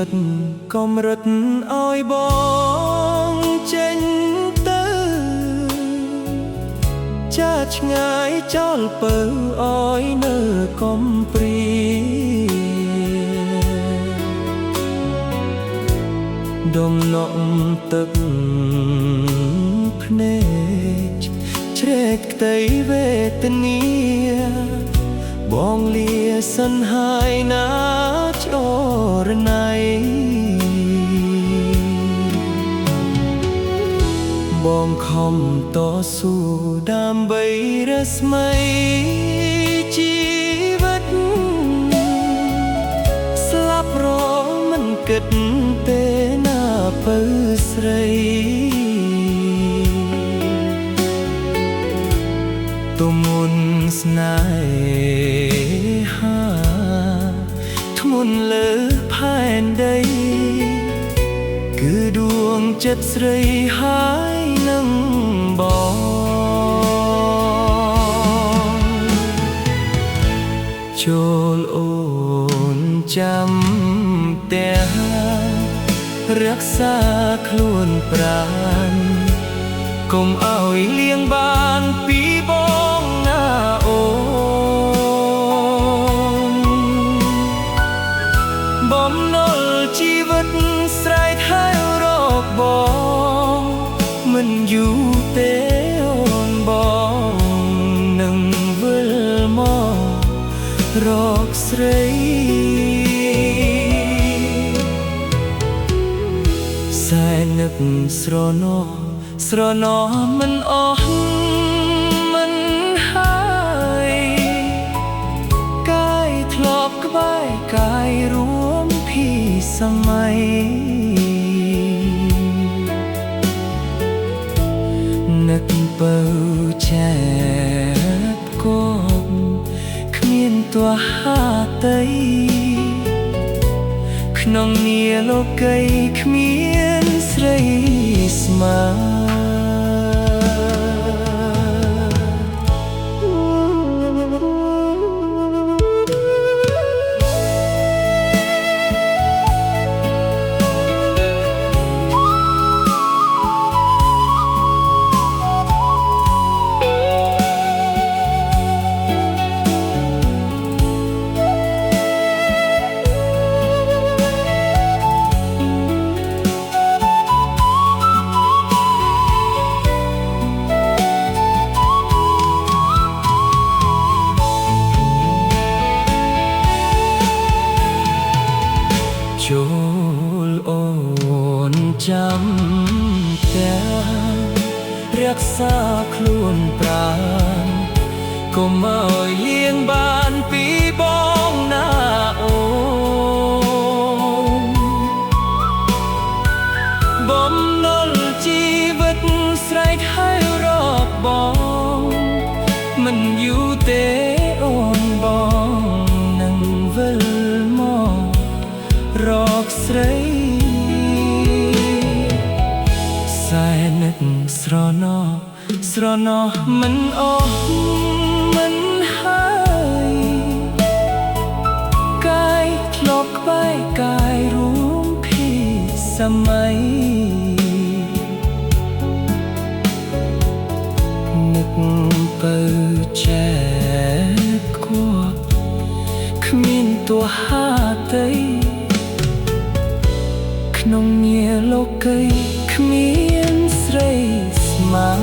វិតកម្រិតឲ្យបងចេញទៅចាត់ឆ្ងាយចោលពៅឲ្យនៅកំព្រាដងលក់ទឹកភ្នែកជ្រែកក្តីវេទនាបងលាសិនហើយណាចរណៃបងខំតស៊ូដើម្បីរស្មីជីវិតស្លាប់រមិនគិតទេណាពៅស្រីទុំមុនស្នេហាធ្ងន់លើផែនដីគឺដួងចិត្តស្រីហើយនឹងបងចូលអូនចាំតែរក្សាខ្លួនប្រាណកុំឲ្យលៀងបានពីបងណាអូនបំណុលជីវិតស្រែកហៅរកបងមិនយូរទេអូនបងនឹងវិលមករកស្រីសែននឹកស្រណោមិនអស់មិនហើយកាយធ្លាប់ក្បែរកាយរួមពីសម័យនឹកបើចែកគប់គ្មានទោះហាតីក្នុងនាលោកីគ្មានស្រីស្មើចូលអូនចាំតែរក្សាខ្លួនប្រាណកុំឲ្យលៀងបានពីបងណាអូនបំណុលជីវិតស្រែកហៅរកបងមិនយូរទេអូនបងនឹងវិលមករកស្រីសែននឹកស្រណោមិនអស់មិនហើយកាយធ្លាប់ក្បែរកាយរួមពីសម័យនឹកបើចែកគប់គ្មានទោះហាតីក្នុងនាលោកីគ្មានស្រីស្មើ